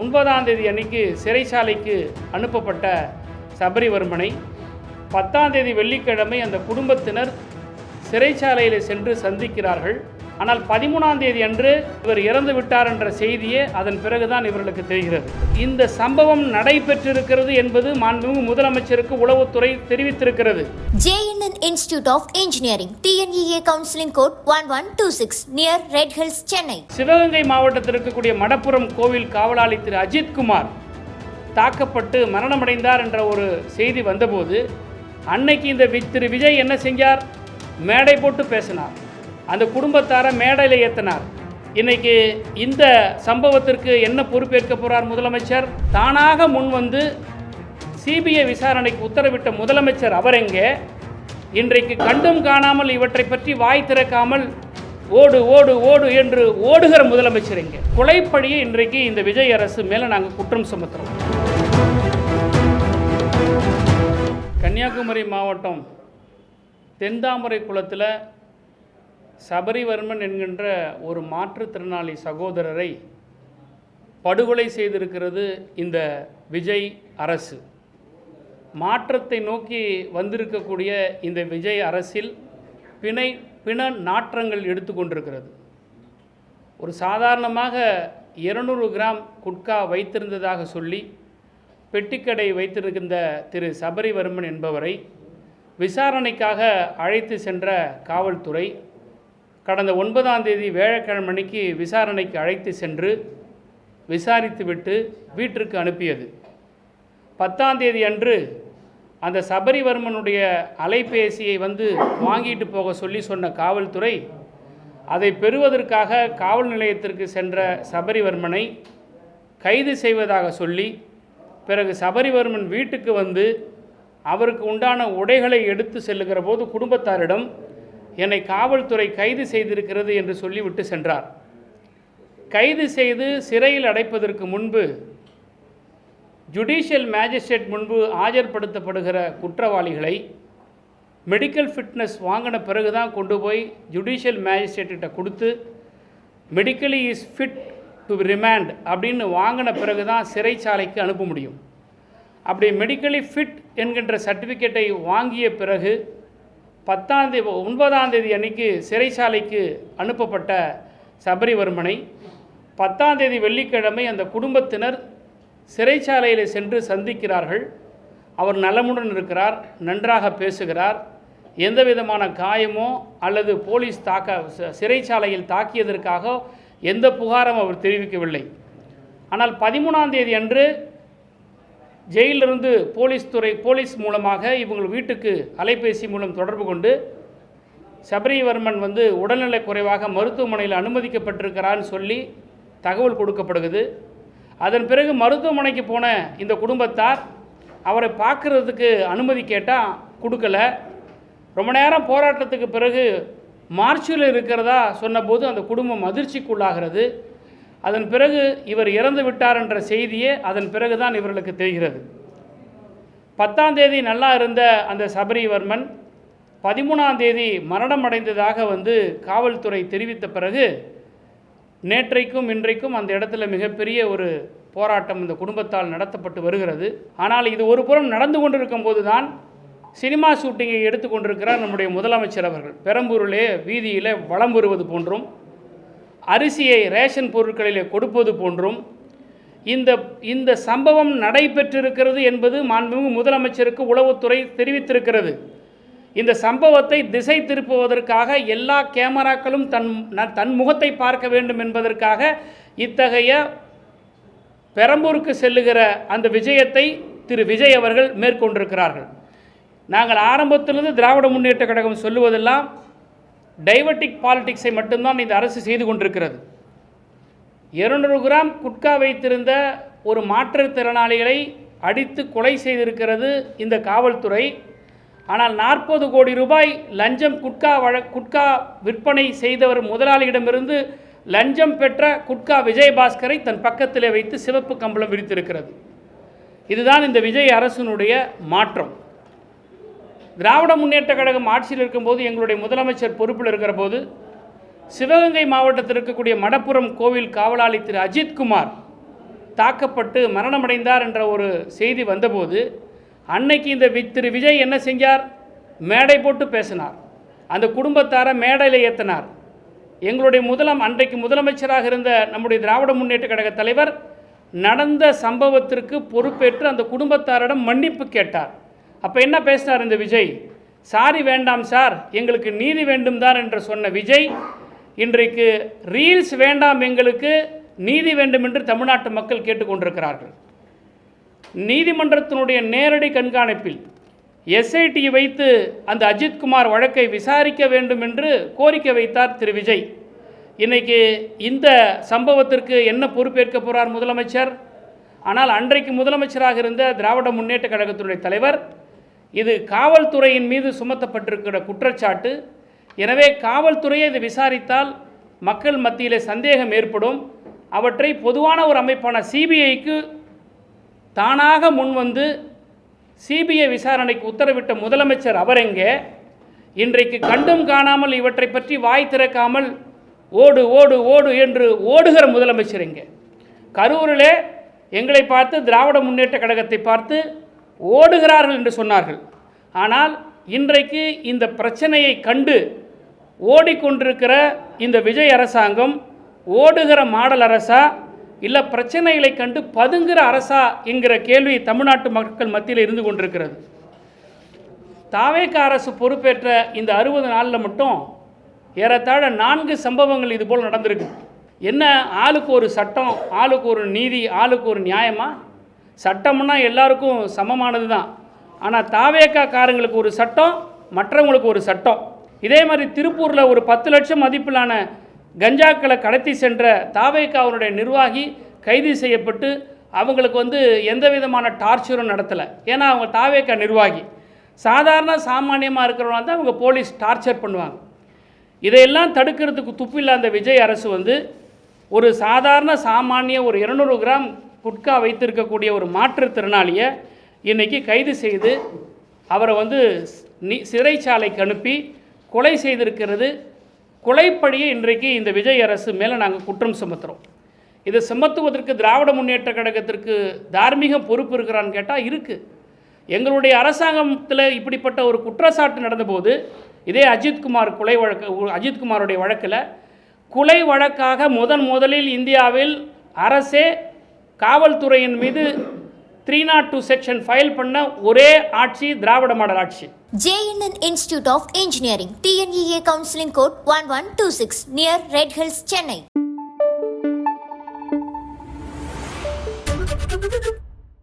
9ஆம் தேதி அன்னைக்கு சிறைச்சாலைக்கு அனுப்பப்பட்ட சபரிவர்மனை 10ஆம் தேதி வெள்ளிக்கிழமை அந்த குடும்பத்தினர் சிறைச்சாலையில் சென்று சந்திக்கிறார்கள். ஆனால் 13ஆம் தேதி அன்று இவர் இறந்து விட்டார் என்ற செய்தியே அதன் பிறகுதான் இவர்களுக்கு தெரிகிறது. இந்த சம்பவம் நடைபெற்றிருக்கிறது என்பது மாண்புமிகு முதலமைச்சருக்கு உளவுத்துறை தெரிவித்திருக்கிறது. JNN Institute of Engineering, TNEA Counseling Code 1126 near Red Hills, Chennai. Sivaganga மாவட்டத்தில் இருக்கக்கூடிய மடப்புரம் கோவில் காவலாளி திரு அஜித்குமார் தாக்கப்பட்டு மரணமடைந்தார் என்ற ஒரு செய்தி வந்தபோது அன்னைக்கு இந்த திரு விஜய் என்ன செஞ்சார்? மேடை போட்டு பேசினார். அந்த குடும்பத்தாரை மேடையில் ஏற்றினார். இன்னைக்கு இந்த சம்பவத்திற்கு என்ன பொறுப்பேற்க போகிறார் முதலமைச்சர்? தானாக முன் வந்து சிபிஐ விசாரணைக்கு உத்தரவிட்ட முதலமைச்சர் அவர் எங்கே? இன்றைக்கு கண்டும் காணாமல் இவற்றை பற்றி வாய் திறக்காமல் ஓடு ஓடு ஓடு என்று ஓடுகிற முதலமைச்சர் எங்கே? கொலைப்பழியை இன்றைக்கு இந்த விஜய் அரசு மேலே நாங்கள் குற்றம் சுமத்துறோம். கன்னியாகுமரி மாவட்டம் தென்தாமரை குளத்தில் சபரிவர்மன் என்கின்ற ஒரு மாற்றுத்திறனாளி சகோதரரை படுகொலை செய்திருக்கிறது இந்த விஜய் அரசு. மாற்றத்தை நோக்கி வந்திருக்கக்கூடிய இந்த விஜய் அரசில் பிண நாற்றங்கள் எடுத்துக்கொண்டிருக்கிறது. ஒரு சாதாரணமாக 200 கிராம் குட்கா வைத்திருந்ததாக சொல்லி பெட்டிக்கடை வைத்திருக்கின்ற திரு சபரிவர்மன் என்பவரை விசாரணைக்காக அழைத்து சென்ற காவல்துறை கடந்த 9ஆம் தேதி வியாழக்கிழமை அன்னைக்கு விசாரணைக்கு அழைத்து சென்று விசாரித்துவிட்டு வீட்டிற்கு அனுப்பியது. 10ஆம் தேதி அன்று அந்த சபரிவர்மனுடைய அலைபேசியை வந்து வாங்கிட்டு போக சொல்லி சொன்ன காவல்துறை அதை பெறுவதற்காக காவல் நிலையத்திற்கு சென்ற சபரிவர்மனை கைது செய்வதாக சொல்லி பிறகு சபரிவர்மன் வீட்டுக்கு வந்து அவருக்கு உண்டான உடைகளை எடுத்து செல்லுகிற போது குடும்பத்தாரிடம் என்னை காவல்துறை கைது செய்திருக்கிறது என்று சொல்லிவிட்டு சென்றார். கைது செய்து சிறையில் அடைப்பதற்கு முன்பு ஜுடிஷியல் மேஜிஸ்ட்ரேட் முன்பு ஆஜர்படுத்தப்படுகிற குற்றவாளிகளை மெடிக்கல் ஃபிட்னஸ் வாங்கின பிறகு தான் கொண்டு போய் ஜுடிஷியல் மேஜிஸ்ட்ரேட்டிட்ட கொடுத்து medically is fit to remand அப்படின்னு வாங்கின பிறகு தான் சிறைச்சாலைக்கு அனுப்ப முடியும். அப்படி மெடிக்கலி ஃபிட் என்கின்ற சர்டிஃபிகேட்டை வாங்கிய பிறகு 9ஆம் தேதி அன்னைக்கு சிறைச்சாலைக்கு அனுப்பப்பட்ட சபரிவர்மனை 10ஆம் தேதி வெள்ளிக்கிழமை அந்த குடும்பத்தினர் சிறைச்சாலையில் சென்று சந்திக்கிறார்கள். அவர் நலமுடன் இருக்கிறார், நன்றாக பேசுகிறார், எந்த விதமான காயமோ அல்லது போலீஸ் சிறைச்சாலையில் தாக்கியதற்காக எந்த புகாரும் அவர் தெரிவிக்கவில்லை. ஆனால் 13ஆம் தேதி அன்று ஜெயிலிருந்து போலீஸ் மூலமாக இவங்கள் வீட்டுக்கு அலைபேசி மூலம் தொடர்பு கொண்டு சபரிவர்மன் வந்து உடல்நலை குறைவாக மருத்துவமனையில் அனுமதிக்கப்பட்டிருக்கிறான்னு சொல்லி தகவல் கொடுக்கப்படுகிறது. அதன் பிறகு மருத்துவமனைக்கு போன இந்த குடும்பத்தார் அவரை பார்க்குறதுக்கு அனுமதி கேட்டால் கொடுக்கல. ரொம்ப நேரம் போராட்டத்துக்கு பிறகு மார்ச்சில் இருக்கிறதா சொன்னபோது அந்த குடும்பம் அதிர்ச்சிக்குள்ளாகிறது. அதன் பிறகு இவர் இறந்து விட்டார் என்ற செய்தியே அதன் பிறகுதான் இவர்களுக்கு தெரிகிறது. 10ஆம் தேதி நல்லா இருந்த அந்த சபரிவர்மன் 13ஆம் தேதி மரணம் அடைந்ததாக வந்து காவல்துறை தெரிவித்த பிறகு நேற்றைக்கும் இன்றைக்கும் அந்த இடத்துல மிகப்பெரிய ஒரு போராட்டம் இந்த குடும்பத்தால் நடத்தப்பட்டு வருகிறது. ஆனால் இது ஒரு புறம் நடந்து கொண்டிருக்கும் போது தான் சினிமா ஷூட்டிங்கை எடுத்துக்கொண்டிருக்கிறார் நம்முடைய முதலமைச்சர் அவர்கள். பெரம்பூரிலே வீதியில் வலம் வருவது போன்றும் அரிசியை ரேஷன் பொருட்களிலே கொடுப்பது போன்றும் இந்த சம்பவம் நடைபெற்றிருக்கிறது என்பது மாண்புமிகு முதலமைச்சருக்கு உளவுத்துறை தெரிவித்திருக்கிறது. இந்த சம்பவத்தை திசை திருப்புவதற்காக எல்லா கேமராக்களும் தன் முகத்தை பார்க்க வேண்டும் என்பதற்காக இத்தகைய பெரம்பூருக்கு செல்லுகிற அந்த விஜயத்தை திரு விஜய் அவர்கள் மேற்கொண்டிருக்கிறார்கள். நாங்கள் ஆரம்பத்திலிருந்து திராவிட முன்னேற்ற கழகம் சொல்லுவதெல்லாம் டைவர்டிக் பாலிடிக்ஸை மட்டும்தான் இந்த அரசு செய்து கொண்டிருக்கிறது. 200 கிராம் குட்கா வைத்திருந்த ஒரு மாற்றுத்திறனாளிகளை அடித்து கொலை செய்திருக்கிறது இந்த காவல்துறை. ஆனால் 40 கோடி ரூபாய் லஞ்சம் குட்கா விற்பனை செய்தவர் முதலாளியிடமிருந்து லஞ்சம் பெற்ற குட்கா விஜயபாஸ்கரை தன் பக்கத்திலே வைத்து சிவப்பு கம்பளம் விரித்திருக்கிறது. இதுதான் இந்த விஜய் அரசினுடைய மாற்றம். திராவிட முன்னேற்ற கழகம் ஆட்சியில் இருக்கும்போது எங்களுடைய முதலமைச்சர் பொறுப்பில் இருக்கிற போது சிவகங்கை மாவட்டத்தில் இருக்கக்கூடிய மடப்புரம் கோவில் காவலாளி திரு அஜித்குமார் தாக்கப்பட்டு மரணமடைந்தார் என்ற ஒரு செய்தி வந்தபோது அன்னைக்கு இந்த திரு விஜய் என்ன செஞ்சார்? மேடை போட்டு பேசினார். அந்த குடும்பத்தாரை மேடையில் ஏற்றினார். எங்களுடைய அன்றைக்கு முதலமைச்சராக இருந்த நம்முடைய திராவிட முன்னேற்ற கழக தலைவர் நடந்த சம்பவத்திற்கு பொறுப்பேற்று அந்த குடும்பத்தாரிடம் மன்னிப்பு கேட்டார். அப்போ என்ன பேசினார் இந்த விஜய்? சாரி வேண்டாம் சார், எங்களுக்கு நீதி வேண்டும் தான் என்று சொன்ன விஜய் இன்றைக்கு ரீல்ஸ் வேண்டாம், எங்களுக்கு நீதி வேண்டும் என்று தமிழ்நாட்டு மக்கள் கேட்டுக்கொண்டிருக்கிறார்கள். நீதிமன்றத்தினுடைய நேரடி கண்காணிப்பில் எஸ்ஐடி வைத்து அந்த அஜித்குமார் வழக்கை விசாரிக்க வேண்டும் என்று கோரிக்கை வைத்தார் திரு விஜய். இன்றைக்கி இந்த சம்பவத்திற்கு என்ன பொறுப்பேற்க போகிறார் முதலமைச்சர்? ஆனால் அன்றைக்கு முதலமைச்சராக இருந்த திராவிட முன்னேற்ற கழகத்தினுடைய தலைவர், இது காவல்துறையின் மீது சுமத்தப்பட்டிருக்கிற குற்றச்சாட்டு, எனவே காவல்துறையை இதை விசாரித்தால் மக்கள் மத்தியில் சந்தேகம் ஏற்படும், அவற்றை பொதுவான ஒரு அமைப்பான சிபிஐக்கு தானாக முன்வந்து சிபிஐ விசாரணைக்கு உத்தரவிட்ட முதலமைச்சர் அவர் எங்கே? இன்றைக்கு கண்டும் காணாமல் இவற்றை பற்றி வாய் திறக்காமல் ஓடு ஓடு ஓடு என்று ஓடுகிற முதலமைச்சர் எங்கே? கரூரிலே எங்களை பார்த்து திராவிட முன்னேற்ற கழகத்தை பார்த்து ஓடுகிறார்கள் என்று சொன்னார்கள். ஆனால் இன்றைக்கு இந்த பிரச்சனையை கண்டு ஓடிக்கொண்டிருக்கிற இந்த விஜய் அரசாங்கம் ஓடுகிற மாடல் அரசா இல்லை பிரச்சனைகளை கண்டு பதுங்குகிற அரசா என்கிற கேள்வி தமிழ்நாட்டு மக்கள் மத்தியில் இருந்து கொண்டிருக்கிறது. தாவேக அரசு பொறுப்பேற்ற இந்த 60 நாளில் மட்டும் ஏறத்தாழ 4 சம்பவங்கள் இதுபோல் நடந்திருக்கு. என்ன, ஆளுக்கு ஒரு சட்டம், ஆளுக்கு ஒரு நீதி, ஆளுக்கு ஒரு நியாயமா? சட்டம்னா எல்லாருக்கும் சமமானது தான். ஆனால் தாவேக காரங்களுக்கு ஒரு சட்டம், மற்றவங்களுக்கு ஒரு சட்டம். இதே மாதிரி திருப்பூரில் ஒரு 10 லட்சம் மதிப்பிலான கஞ்சாக்களை கடத்தி சென்ற தாவேகாவுடைய நிர்வாகி கைது செய்யப்பட்டு அவங்களுக்கு எந்த விதமான டார்ச்சரும் நடத்தலை. ஏன்னா அவங்க தாவேகா நிர்வாகி. சாதாரண சாமானியமாக இருக்கிறவங்க தான் அவங்க போலீஸ் டார்ச்சர் பண்ணுவாங்க. இதையெல்லாம் தடுக்கிறதுக்கு துப்பில்லாத விஜய் அரசு ஒரு சாதாரண சாமானிய ஒரு 200 கிராம் குட்கா வைத்திருக்கக்கூடிய ஒரு மாற்றுத்திறனாளியை இன்றைக்கி கைது செய்து அவரை சிறைச்சாலைக்கு அனுப்பி கொலை செய்திருக்கிறது. கொலைப்படியை இன்றைக்கு இந்த விஜய் அரசு மேலே நாங்கள் குற்றம் சுமத்துகிறோம். இதை சுமத்துவதற்கு திராவிட முன்னேற்ற கழகத்திற்கு தார்மீக பொறுப்பு இருக்கிறான்னு கேட்டால் இருக்குது. எங்களுடைய அரசாங்கத்தில் இப்படிப்பட்ட ஒரு குற்றச்சாட்டு நடந்தபோது இதே அஜித்குமாருடைய வழக்கில் கொலை வழக்காக முதலில் இந்தியாவில் அரசே காவல்துறையின் மீது 302 செக்ஷன் ஃபைல் பண்ண ஒரே ஆட்சி திராவிட மாடல் ஆட்சி. JNN Institute of Engineering, TNEA Counseling Code 1126 near Red Hills, Chennai.